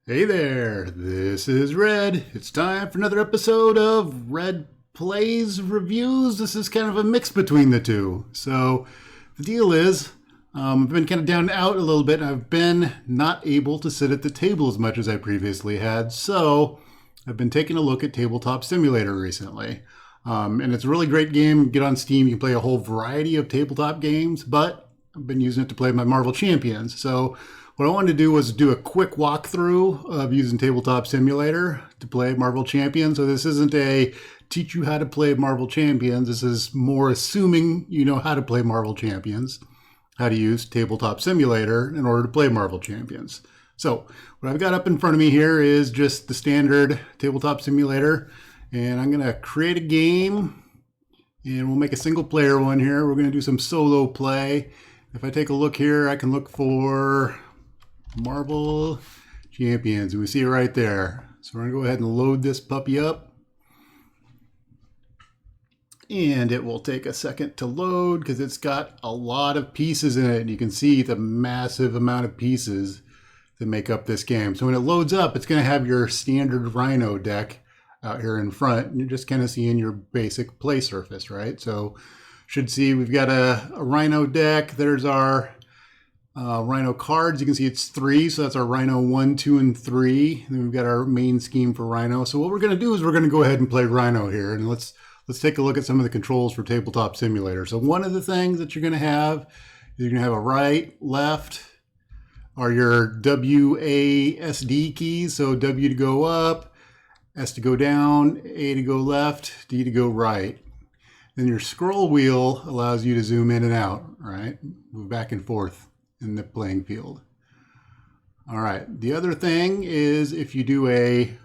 Hey there, this is Red. It's time for another episode of Red Plays Reviews. This is kind of a mix between the two. So the deal is, I've been kind of down and out a little bit. I've been not able to sit at the table as much as I previously had. So I've been taking a look at Tabletop Simulator recently. And it's a really great game. Get on Steam, you can play a whole variety of tabletop games, but I've been using it to play my Marvel Champions. So what I wanted to do was do a quick walkthrough of using Tabletop Simulator to play Marvel Champions. So this isn't a teach you how to play Marvel Champions. This is more assuming you know how to play Marvel Champions, how to use Tabletop Simulator in order to play Marvel Champions. So what I've got up in front of me here is just the standard Tabletop Simulator. And I'm going to create a game, and we'll make a single player one here. We're going to do some solo play. If I take a look here, I can look for Marvel Champions, and we see it right there. So we're going to go ahead and load this puppy up. And it will take a second to load because it's got a lot of pieces in it. And you can see the massive amount of pieces that make up this game. So when it loads up, it's going to have your standard Rhino deck out here in front, and you're just kind of seeing your basic play surface, right? So should see we've got a Rhino deck. There's our Rhino cards. You can see it's 3, so that's our Rhino 1, 2, and 3. And then we've got our main scheme for Rhino. So what we're going to do is we're going to go ahead and play Rhino here, and let's take a look at some of the controls for Tabletop Simulator. So one of the things that you're going to have is you're going to have a right, left, are your WASD keys. So W to go up, S to go down, A to go left, D to go right. Then your scroll wheel allows you to zoom in and out, right? Move back and forth in the playing field. All right, the other thing is if you do a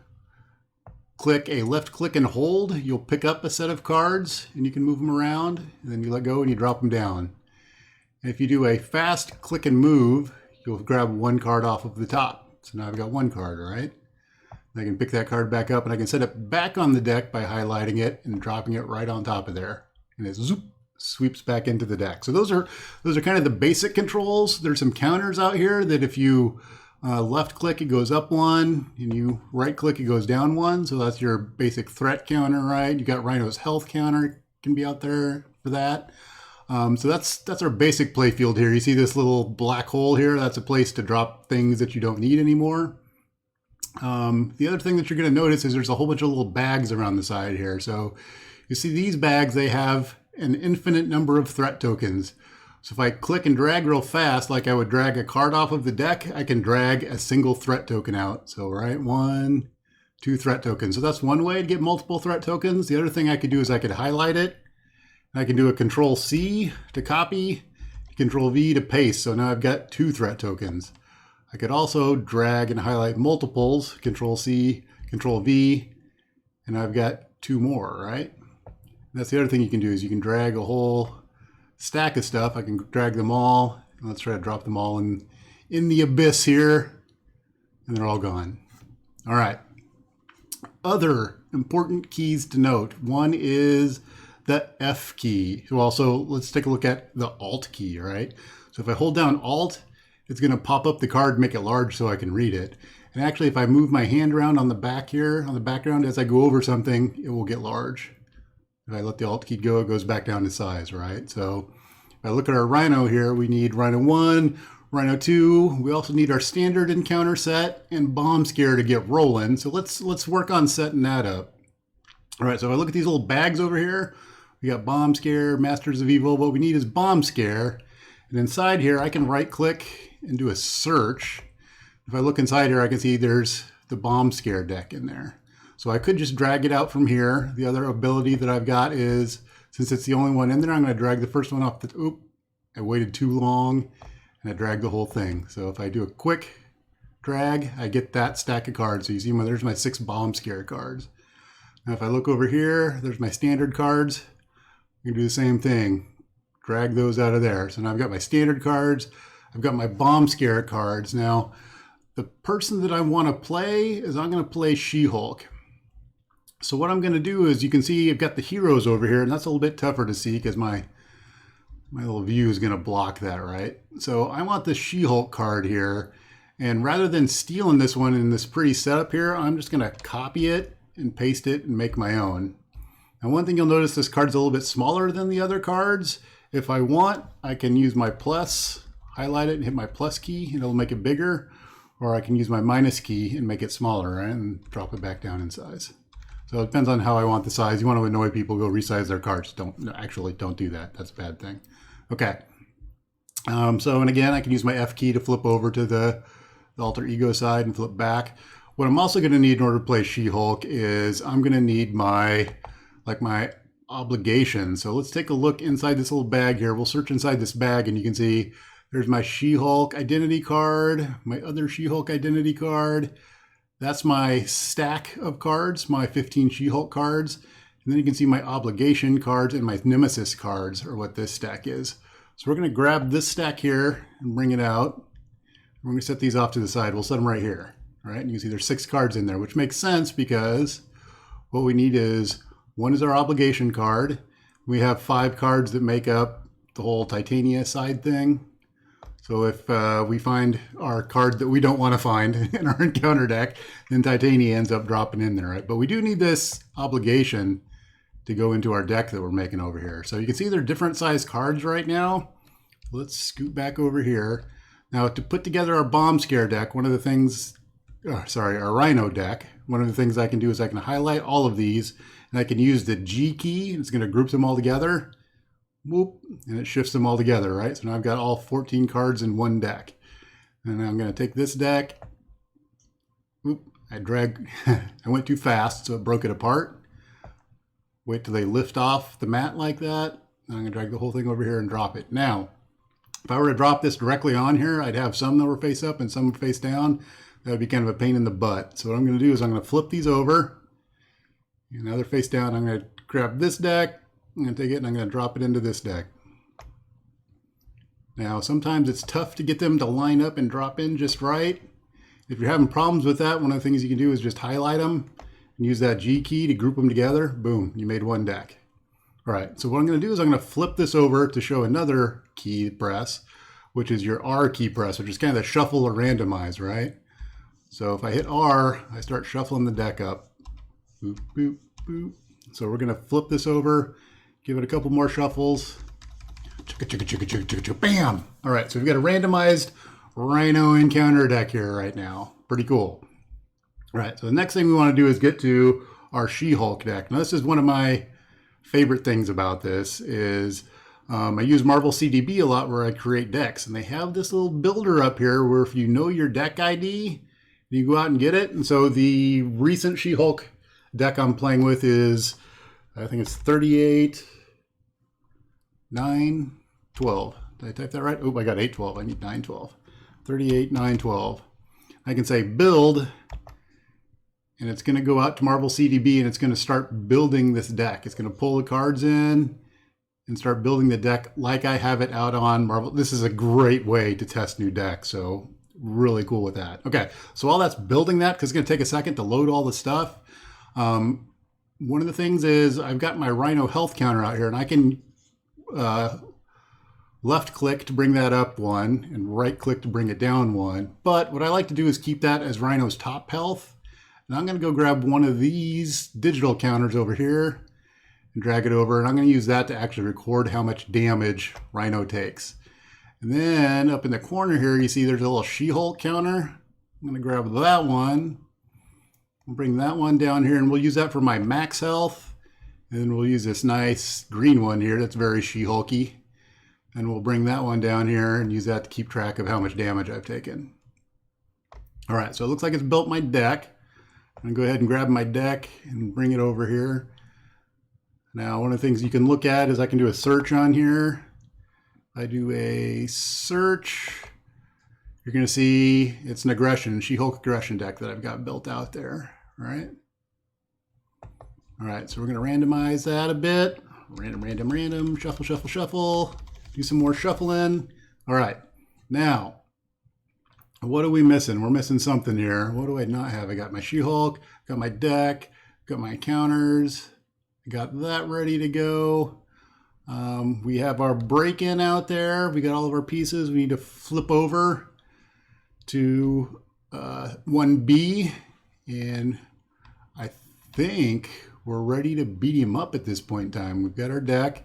left click and hold, you'll pick up a set of cards and you can move them around, and then you let go and you drop them down. And if you do a fast click and move, you'll grab one card off of the top. So now I've got one card, right? I can pick that card back up, and I can set it back on the deck by highlighting it and dropping it right on top of there. And it zoop, sweeps back into the deck. So those are kind of the basic controls. There's some counters out here that if you left click, it goes up 1, and you right click, it goes down 1. So that's your basic threat counter, right? You got Rhino's health counter can be out there for that. So that's our basic play field here. You see this little black hole here? That's a place to drop things that you don't need anymore. The other thing that you're going to notice is there's a whole bunch of little bags around the side here. So you see these bags, they have an infinite number of threat tokens. So if I click and drag real fast, like I would drag a card off of the deck, I can drag a single threat token out. So right, 1, 2 threat tokens. So that's one way to get multiple threat tokens. The other thing I could do is I could highlight it. I can do a Control C to copy, Control V to paste. So now I've got 2 threat tokens. I could also drag and highlight multiples, Control C, Control V, and I've got 2 more, right? And that's the other thing you can do is you can drag a whole stack of stuff. I can drag them all. And let's try to drop them all in the abyss here, and they're all gone. All right. Other important keys to note. One is the F key. So also, let's take a look at the Alt key, right? So if I hold down Alt, it's going to pop up the card, make it large so I can read it. And actually, if I move my hand around on the back here, on the background, as I go over something, it will get large. If I let the Alt key go, it goes back down to size, right? So if I look at our Rhino here, we need Rhino 1, Rhino 2. We also need our standard encounter set and bomb scare to get rolling. So let's work on setting that up. All right, so if I look at these little bags over here, we got bomb scare, Masters of Evil. What we need is bomb scare. And inside here, I can right click and do a search. If I look inside here, I can see there's the bomb scare deck in there. So I could just drag it out from here. The other ability that I've got is, since it's the only one in there, I'm going to drag the first one off the, oop, I waited too long and I dragged the whole thing. So if I do a quick drag, I get that stack of cards. So you see there's my 6 bomb scare cards. Now if I look over here, there's my standard cards. I can do the same thing. Drag those out of there. So now I've got my standard cards. I've got my bomb scare cards. Now, the person that I want to play is I'm going to play She-Hulk. So what I'm going to do is you can see I've got the heroes over here, and that's a little bit tougher to see because my little view is going to block that, right? So I want the She-Hulk card here, And rather than stealing this one in this pretty setup here, I'm just going to copy it and paste it and make my own. Now one thing you'll notice, this card's a little bit smaller than the other cards. If I want, I can use my plus, highlight it and hit my plus key, and it'll make it bigger. Or I can use my minus key and make it smaller, right? And drop it back down in size. So it depends on how I want the size. You want to annoy people, go resize their cards. Don't do that. That's a bad thing. Okay. And again, I can use my F key to flip over to the alter ego side and flip back. What I'm also going to need in order to play She-Hulk is I'm going to need my obligation. So let's take a look inside this little bag here. We'll search inside this bag and you can see there's my She-Hulk identity card, my other She-Hulk identity card. That's my stack of cards, my 15 She-Hulk cards. And then you can see my obligation cards and my nemesis cards are what this stack is. So we're going to grab this stack here and bring it out. We're going to set these off to the side. We'll set them right here. All right, and you can see there's 6 cards in there, which makes sense because what we need is, one is our obligation card. We have 5 cards that make up the whole Titania side thing. So if we find our card that we don't want to find in our encounter deck, then Titania ends up dropping in there, right? But we do need this obligation to go into our deck that we're making over here. So you can see they're different size cards right now. Let's scoot back over here. Now to put together our bomb scare deck, one of the things, our Rhino deck, one of the things I can do is I can highlight all of these and I can use the G key. It's going to group them all together. Whoop, and it shifts them all together, right? So now I've got all 14 cards in one deck. And I'm going to take this deck. Whoop, I went too fast, so it broke it apart. Wait till they lift off the mat like that. And I'm going to drag the whole thing over here and drop it. Now, if I were to drop this directly on here, I'd have some that were face up and some face down. That would be kind of a pain in the butt. So what I'm going to do is I'm going to flip these over. And now they're face down. I'm going to grab this deck. I'm going to take it and I'm going to drop it into this deck. Now, sometimes it's tough to get them to line up and drop in just right. If you're having problems with that, one of the things you can do is just highlight them and use that G key to group them together. Boom, you made one deck. All right, so what I'm going to do is I'm going to flip this over to show another key press, which is your R key press, which is kind of the shuffle or randomize, right? So if I hit R, I start shuffling the deck up. Boop, boop, boop. So we're going to flip this over, give it a couple more shuffles. Bam! All right, so we've got a randomized Rhino encounter deck here right now. Pretty cool. All right, so the next thing we want to do is get to our She-Hulk deck. Now this is one of my favorite things about this is I use Marvel CDB a lot where I create decks, and they have this little builder up here where if you know your deck ID, you go out and get it. And so the recent She-Hulk deck I'm playing with is, I think it's 38, 9, 12. Did I type that right? Oh, I got 8, 12. I need 9, 12. 38, 9, 12. I can say build, and it's going to go out to Marvel CDB and it's going to start building this deck. It's going to pull the cards in and start building the deck like I have it out on Marvel. This is a great way to test new decks, so really cool with that. Okay, so while that's building that, because it's going to take a second to load all the stuff, one of the things is I've got my Rhino health counter out here, and I can left click to bring that up 1 and right click to bring it down 1. But what I like to do is keep that as Rhino's top health. And I'm going to go grab one of these digital counters over here and drag it over. And I'm going to use that to actually record how much damage Rhino takes. And then up in the corner here, you see there's a little She-Hulk counter. I'm going to grab that one. I'll bring that one down here, and we'll use that for my max health. And then we'll use this nice green one here that's very She-Hulky. And we'll bring that one down here and use that to keep track of how much damage I've taken. All right, so it looks like it's built my deck. I'm going to go ahead and grab my deck and bring it over here. Now, one of the things you can look at is I can do a search on here. I do a search. You're going to see it's an aggression, She-Hulk aggression deck that I've got built out there, right? All right, so we're going to randomize that a bit. Random, shuffle, shuffle, shuffle. Do some more shuffling. All right, now, what are we missing? We're missing something here. What do I not have? I got my She-Hulk, got my deck, got my counters. I got that ready to go. We have our break-in out there. We got all of our pieces. We need to flip over to 1B, and I think we're ready to beat him up at this point in time. We've got our deck.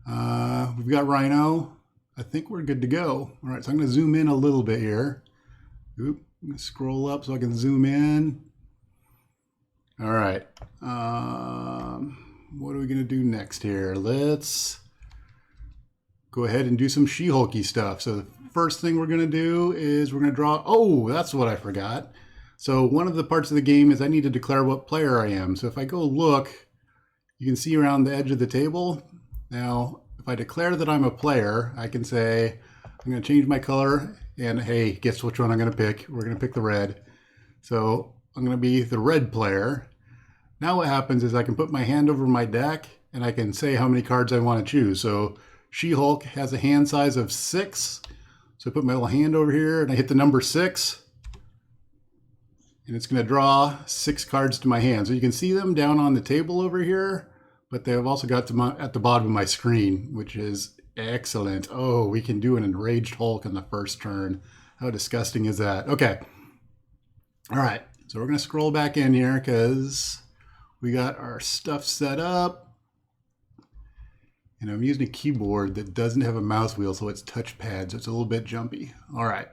We've got Rhino. I think we're good to go. All right, so I'm going to zoom in a little bit here. Oop, I'm going to scroll up so I can zoom in. All right. What are we going to do next here? Let's go ahead and do some She-Hulky stuff. So the first thing we're going to do is we're going to draw... Oh, that's what I forgot. So one of the parts of the game is I need to declare what player I am. So if I go look, you can see around the edge of the table. Now, if I declare that I'm a player, I can say, I'm going to change my color. And hey, guess which one I'm going to pick? We're going to pick the red. So I'm going to be the red player. Now what happens is I can put my hand over my deck and I can say how many cards I want to choose. So She-Hulk has a hand size of 6. So I put my little hand over here and I hit the number 6. And it's going to draw 6 cards to my hand. So you can see them down on the table over here, but they've also got them at the bottom of my screen, which is excellent. Oh, we can do an enraged Hulk on the first turn. How disgusting is that? Okay. All right. So we're going to scroll back in here because we got our stuff set up. And I'm using a keyboard that doesn't have a mouse wheel, so it's touchpad, so it's a little bit jumpy. All right.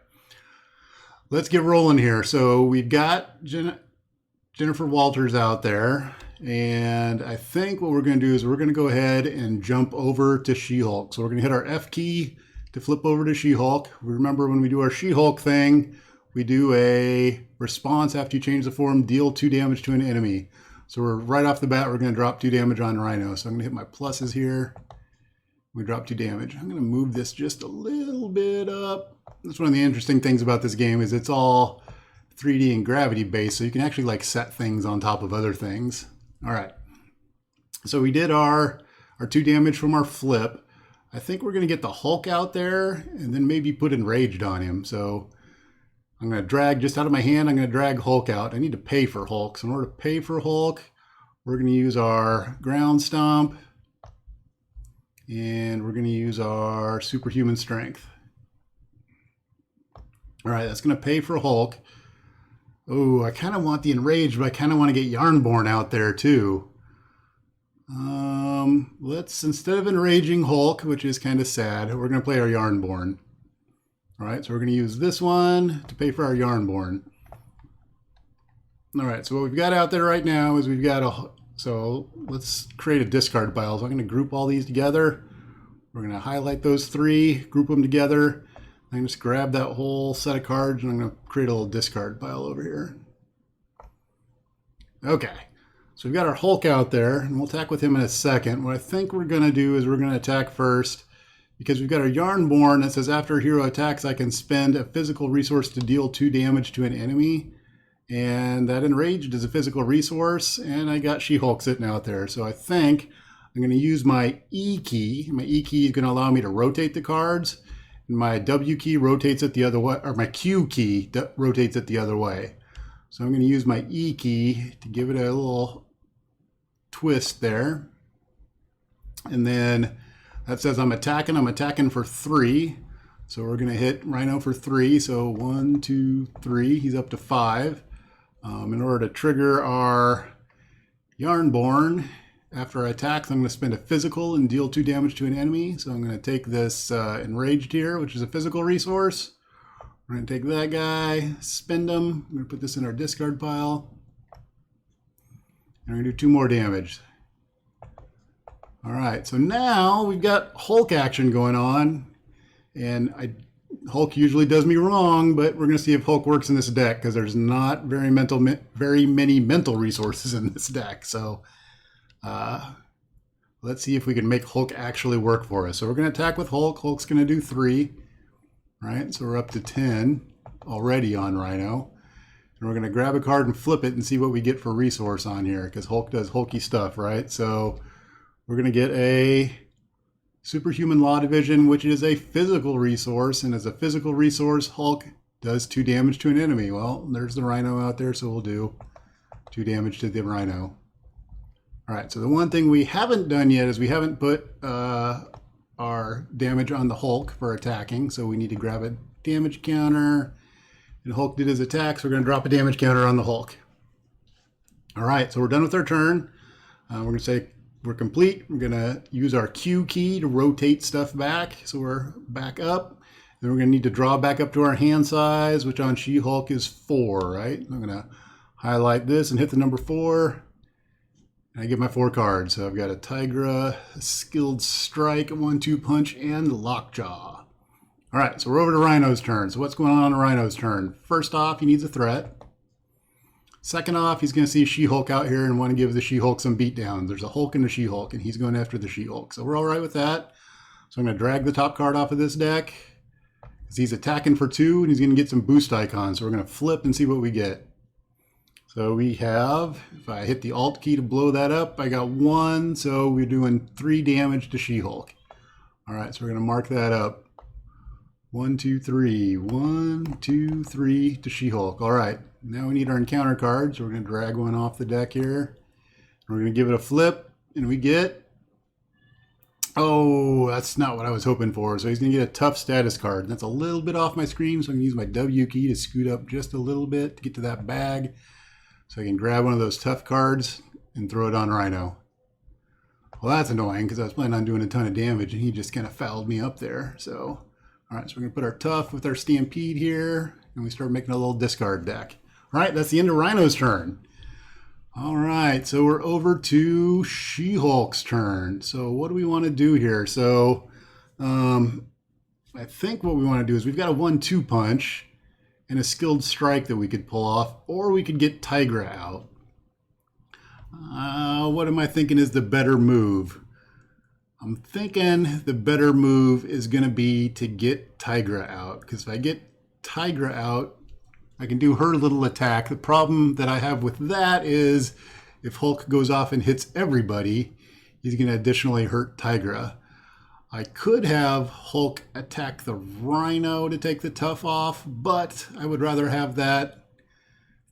Let's get rolling here. So we've got Jennifer Walters out there. And I think what we're going to do is we're going to go ahead and jump over to She-Hulk. So we're going to hit our F key to flip over to She-Hulk. Remember when we do our She-Hulk thing, we do a response after you change the form, deal 2 damage to an enemy. So we're right off the bat, we're going to drop 2 damage on Rhino. So I'm going to hit my pluses here. We drop 2 damage. I'm going to move this just a little bit up. That's one of the interesting things about this game is it's all 3D and gravity based. So you can actually like set things on top of other things. All right. So we did our 2 damage from our flip. I think we're going to get the Hulk out there and then maybe put enraged on him. So I'm going to drag just out of my hand. I'm going to drag Hulk out. I need to pay for Hulk. So in order to pay for Hulk, we're going to use our ground stomp and we're going to use our superhuman strength. All right, that's going to pay for Hulk. Oh, I kind of want the enraged, but I kind of want to get Yarnborn out there too. Let's, instead of enraging Hulk, which is kind of sad, we're going to play our Yarnborn. All right, so we're going to use this one to pay for our Yarnborn. All right, so what we've got out there right now is we've got so let's create a discard pile. So I'm going to group all these together. We're going to highlight those 3, group them together. I can just grab that whole set of cards and I'm going to create a little discard pile over here. Okay, so we've got our Hulk out there and we'll attack with him in a second. What I think we're going to do is we're going to attack first because we've got our Yarnborn that says after a hero attacks, I can spend a physical resource to deal 2 damage to an enemy. And that enraged is a physical resource and I got She-Hulk sitting out there. So I think I'm going to use my E key. My E key is going to allow me to rotate the cards. My W key rotates it the other way, or my Q key rotates it the other way. So I'm going to use my E key to give it a little twist there. And then that says I'm attacking for 3. So we're going to hit Rhino for 3. So 1, 2, 3. He's up to 5. In order to trigger our Yarnborn, after I attack, I'm going to spend a physical and deal 2 damage to an enemy. So I'm going to take this enraged here, which is a physical resource. We're going to take that guy, spend him. I'm going to put this in our discard pile. And we're going to do 2 more damage. All right, so now we've got Hulk action going on. And Hulk usually does me wrong, but we're going to see if Hulk works in this deck because there's not very many mental resources in this deck. So let's see if we can make Hulk actually work for us. So we're going to attack with Hulk. Hulk's going to do 3, right? So we're up to 10 already on Rhino. And we're going to grab a card and flip it and see what we get for resource on here because Hulk does hulky stuff, right? So we're going to get a Superhuman Law Division, which is a physical resource. And as a physical resource, Hulk does 2 damage to an enemy. Well, there's the Rhino out there, so we'll do 2 damage to the Rhino. All right, so the one thing we haven't done yet is we haven't put our damage on the Hulk for attacking. So we need to grab a damage counter And Hulk did his attack, so we're going to drop a damage counter on the Hulk. All right, so we're done with our turn. We're going to say we're complete. We're going to use our Q key to rotate stuff back. So we're back up. Then we're going to need to draw back up to our hand size, which on She-Hulk is 4, right? I'm going to highlight this and hit the number 4. And I get my 4 cards. So I've got a Tigra, a Skilled Strike, a 1-2 Punch, and Lockjaw. All right, so we're over to Rhino's turn. So what's going on Rhino's turn? First off, he needs a threat. Second off, he's going to see She-Hulk out here and want to give the She-Hulk some beatdowns. There's a Hulk and a She-Hulk, and he's going after the She-Hulk. So we're all right with that. So I'm going to drag the top card off of this deck, because he's attacking for 2, and he's going to get some boost icons. So we're going to flip and see what we get. So we have, if I hit the Alt key to blow that up, I got 1. So we're doing 3 damage to She-Hulk. All right, so we're going to mark that up. 1, 2, 3. 1, 2, 3 to She-Hulk. All right, now we need our encounter cards. We're going to drag one off the deck here. We're going to give it a flip, and we get... Oh, that's not what I was hoping for. So he's going to get a tough status card. That's a little bit off my screen, so I'm going to use my W key to scoot up just a little bit to get to that bag. So I can grab one of those tough cards and throw it on Rhino. Well, that's annoying because I was planning on doing a ton of damage, and he just kind of fouled me up there. So, all right, so we're going to put our tough with our Stampede here, and we start making a little discard deck. All right, that's the end of Rhino's turn. All right, so we're over to She-Hulk's turn. So what do we want to do here? So I think what we want to do is we've got a 1-2 punch and a Skilled Strike that we could pull off, or we could get Tigra out. What am I thinking is the better move? I'm thinking the better move is going to be to get Tigra out, because if I get Tigra out, I can do her little attack. The problem that I have with that is if Hulk goes off and hits everybody, he's going to additionally hurt Tigra. I could have Hulk attack the Rhino to take the tough off, but I would rather have that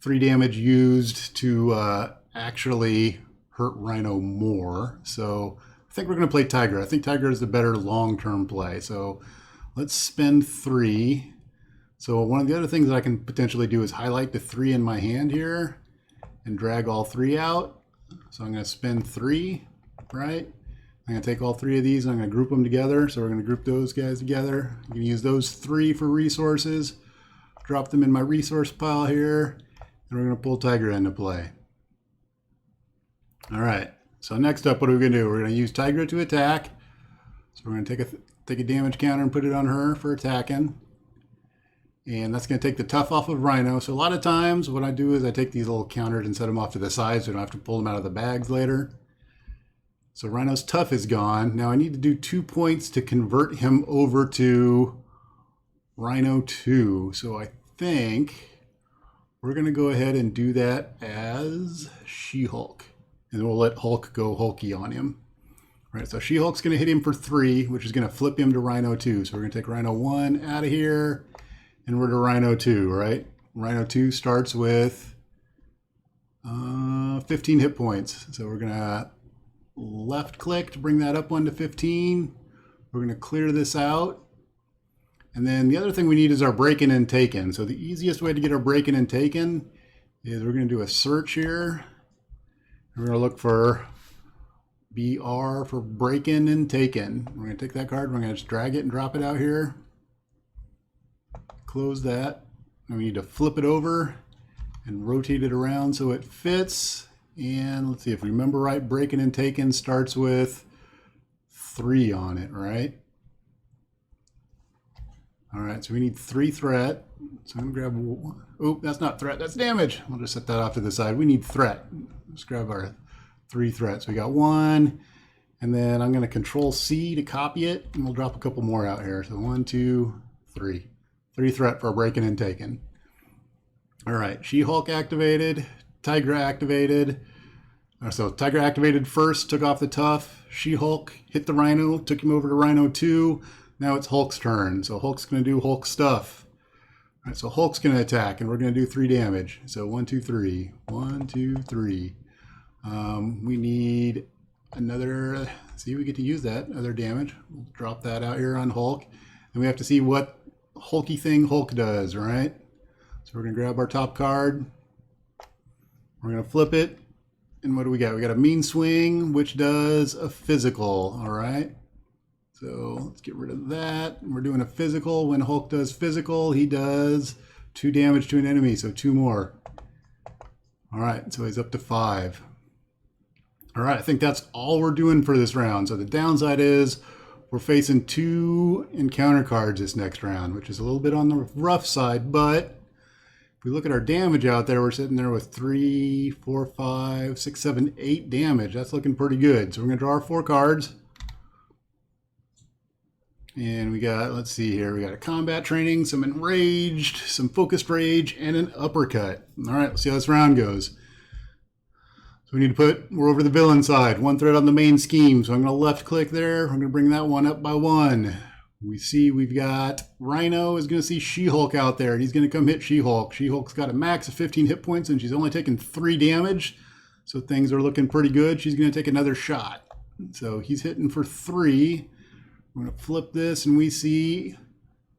3 damage used to actually hurt Rhino more. So I think we're going to play Tigra. I think Tigra is the better long-term play. So let's spend 3. So one of the other things that I can potentially do is highlight the 3 in my hand here and drag all 3 out. So I'm going to spend 3, right? I'm going to take all 3 of these and I'm going to group them together. So we're going to group those guys together. I'm going to use those 3 for resources, drop them in my resource pile here, and we're going to pull Tigra into play. All right, so next up, what are we going to do? We're going to use Tigra to attack. So we're going to take a damage counter and put it on her for attacking. And that's going to take the tough off of Rhino. So a lot of times what I do is I take these little counters and set them off to the side so I don't have to pull them out of the bags later. So Rhino's tough is gone. Now I need to do 2 points to convert him over to Rhino 2. So I think we're going to go ahead and do that as She-Hulk. And then we'll let Hulk go hulky on him. All right, so She-Hulk's going to hit him for 3, which is going to flip him to Rhino 2. So we're going to take Rhino 1 out of here, and we're to Rhino 2, right? Rhino 2 starts with 15 hit points. So we're going to left click to bring that up 1 to 15. We're going to clear this out. And then the other thing we need is our break-in and take-in. So the easiest way to get our break-in and take-in is we're going to do a search here. We're going to look for BR for break-in and take-in. We're going to take that card. We're going to just drag it and drop it out here. Close that. And we need to flip it over and rotate it around so it fits. And let's see, if we remember right, break-in and take-in starts with 3 on it, right? All right, so we need 3 threat. So I'm gonna grab, oh, that's not threat, that's damage. We'll just set that off to the side. We need threat. Let's grab our 3 threats. We got 1, and then I'm gonna Control C to copy it, and we'll drop a couple more out here. So 1, 2, 3. 3 threat for breaking and taking. All right, She-Hulk activated, Tigra activated. So Tigra activated first, took off the tough. She-Hulk hit the Rhino, took him over to Rhino 2. Now it's Hulk's turn. So Hulk's going to do Hulk stuff. All right, so Hulk's going to attack, and we're going to do 3 damage. So 1, 2, 3. 1, 2, 3. We need another, see, we get to use that, other damage. We'll drop that out here on Hulk. And we have to see what hulky thing Hulk does, right? So we're going to grab our top card. We're going to flip it. And what do we got? We got a mean swing, which does a physical. All right. So let's get rid of that. We're doing a physical. When Hulk does physical, he does 2 damage to an enemy. So 2 more. All right. So he's up to 5. All right. I think that's all we're doing for this round. So the downside is we're facing 2 encounter cards this next round, which is a little bit on the rough side. But if we look at our damage out there, we're sitting there with 3, 4, 5, 6, 7, 8 damage. That's looking pretty good. So we're going to draw our 4 cards. And we got, let's see here, we got a combat training, some enraged, some focused rage, and an uppercut. All right, let's see how this round goes. So we need to we're over the villain side, 1 threat on the main scheme. So I'm going to left click there. I'm going to bring that one up by 1. We see we've got Rhino is going to see She-Hulk out there, and he's going to come hit She-Hulk. She-Hulk's got a max of 15 hit points, and she's only taken 3 damage. So things are looking pretty good. She's going to take another shot. So he's hitting for 3. I'm going to flip this and we see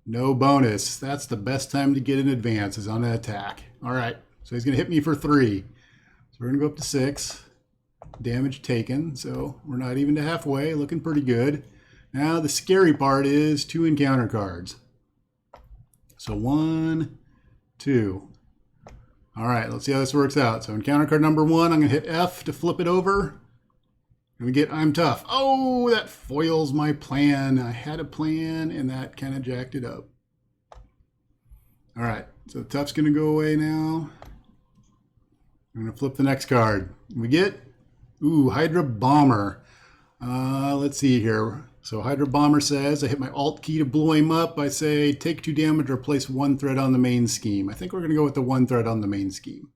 no bonus. That's the best time to get an advance is on an attack. All right, so he's going to hit me for 3. So we're going to go up to 6. Damage taken, so we're not even to halfway. Looking pretty good. Now the scary part is 2 encounter cards. So 1, 2. All right, let's see how this works out. So encounter card number 1, I'm going to hit F to flip it over. And we get I'm tough. Oh, that foils my plan. I had a plan and that kind of jacked it up. All right, so tough's going to go away now. I'm going to flip the next card. We get, Hydra Bomber. Let's see here. So Hydra Bomber says, I hit my Alt key to blow him up. I say, take 2 damage or place 1 threat on the main scheme. I think we're going to go with the 1 threat on the main scheme.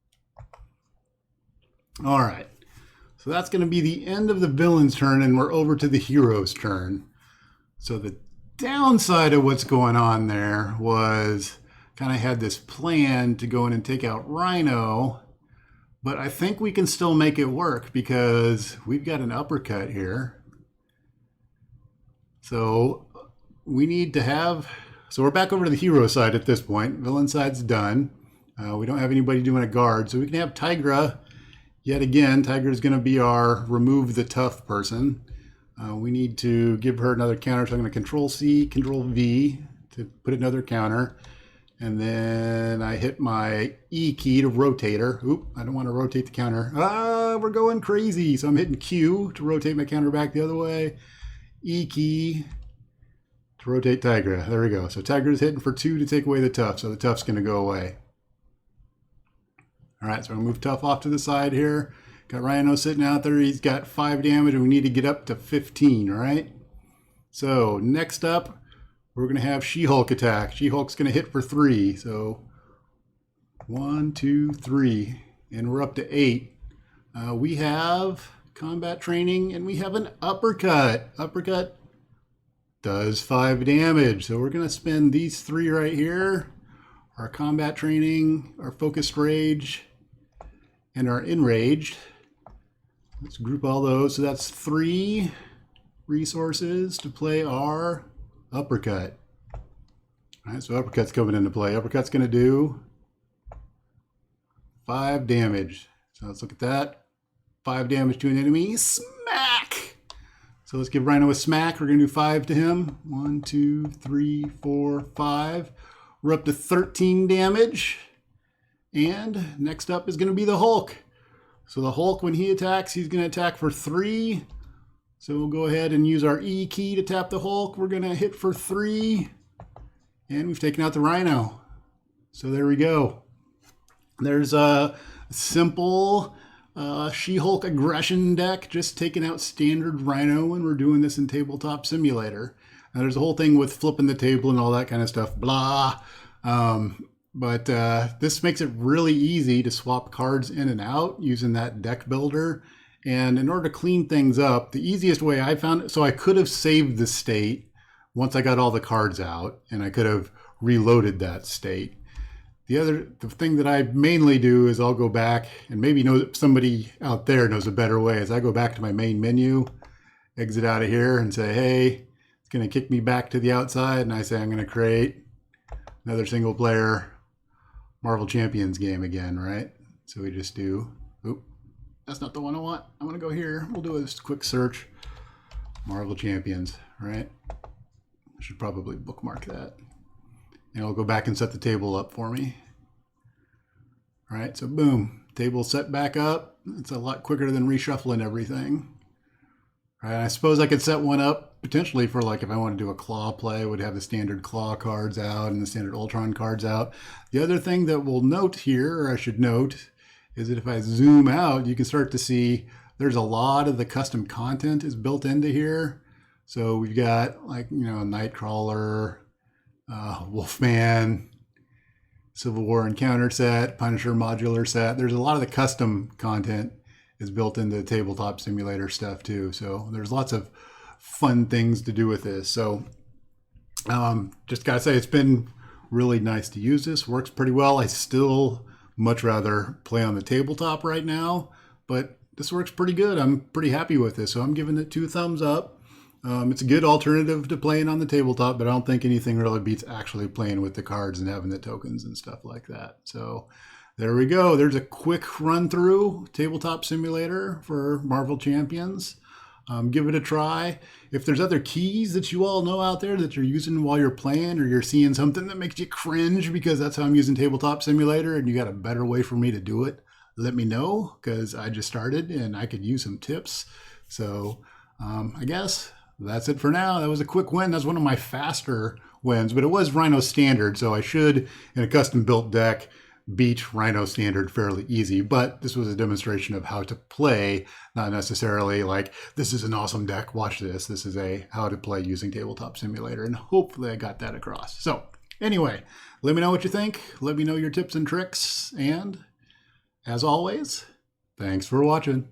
All right. So that's going to be the end of the villain's turn, and we're over to the hero's turn. So the downside of what's going on there was kind of had this plan to go in and take out Rhino, but I think we can still make it work because we've got an uppercut here. So we need to have, so we're back over to the hero side at this point. Villain side's done. We don't have anybody doing a guard, so we can have Tigra. Yet again, Tiger is going to be our remove the tough person. We need to give her another counter, so I'm going to Control C, Control V to put another counter. And then I hit my E key to rotate her. Oop, I don't want to rotate the counter. We're going crazy. So I'm hitting Q to rotate my counter back the other way. E key to rotate Tigra. There we go. So Tigra's hitting for 2 to take away the tough. So the tough's going to go away. All right, so I'm going to move tough off to the side here. Got Rhino sitting out there. He's got 5 damage, and we need to get up to 15, all right? So next up, we're going to have She-Hulk attack. She-Hulk's going to hit for 3. So 1, 2, 3, and we're up to 8. We have combat training, and we have an uppercut. Uppercut does 5 damage. So we're going to spend these 3 right here. Our combat training, our focused rage, and our enraged. Let's group all those. So that's 3 resources to play our uppercut. All right, so uppercut's coming into play. Uppercut's going to do 5 damage. So let's look at that. 5 damage to an enemy. Smack! So let's give Rhino a smack. We're going to do 5 to him. 1, 2, 3, 4, 5. We're up to 13 damage. And next up is going to be the Hulk. So the Hulk, when he attacks, he's going to attack for 3. So we'll go ahead and use our E key to tap the Hulk. We're going to hit for 3. And we've taken out the Rhino. So there we go. There's a simple She-Hulk aggression deck, just taking out standard Rhino when we're doing this in Tabletop Simulator. Now there's a whole thing with flipping the table and all that kind of stuff, blah. But this makes it really easy to swap cards in and out using that deck builder. And in order to clean things up, the easiest way I found, so I could have saved the state once I got all the cards out, and I could have reloaded that state. The thing that I mainly do is I'll go back, and maybe somebody out there knows a better way, is I go back to my main menu, exit out of here and say, hey, it's going to kick me back to the outside. And I say, I'm going to create another single player Marvel Champions game again, right? So we just do, oop, that's not the one I want. I'm gonna go here. We'll do a quick search. Marvel Champions, right? I should probably bookmark that. And I'll go back and set the table up for me. All right, so boom, table set back up. It's a lot quicker than reshuffling everything. All right, I suppose I could set one up potentially for like if I want to do a claw play, I would have the standard claw cards out and the standard Ultron cards out. The other thing that we'll note here, or I should note, is that if I zoom out, you can start to see there's a lot of the custom content is built into here. So we've got like, you know, Nightcrawler, Wolfman, Civil War Encounter set, Punisher modular set. There's a lot of the custom content is built into the Tabletop Simulator stuff too. So there's lots of fun things to do with this. So just gotta say, it's been really nice to use this. Works pretty well. I still much rather play on the tabletop right now, but this works pretty good. I'm pretty happy with this. So I'm giving it 2 thumbs up. It's a good alternative to playing on the tabletop, but I don't think anything really beats actually playing with the cards and having the tokens and stuff like that. So there we go. There's a quick run through Tabletop Simulator for Marvel Champions. Give it a try. If there's other keys that you all know out there that you're using while you're playing, or you're seeing something that makes you cringe because that's how I'm using Tabletop Simulator and you got a better way for me to do it, let me know, because I just started and I could use some tips. So I guess that's it for now. That was a quick win. That's one of my faster wins, but it was Rhino Standard, so I should, in a custom built deck, beat Rhino Standard fairly easy. But this was a demonstration of how to play, not necessarily like, this is an awesome deck, watch this. This is a how to play using Tabletop Simulator, and hopefully I got that across. So anyway, let me know what you think. Let me know your tips and tricks, and as always, thanks for watching.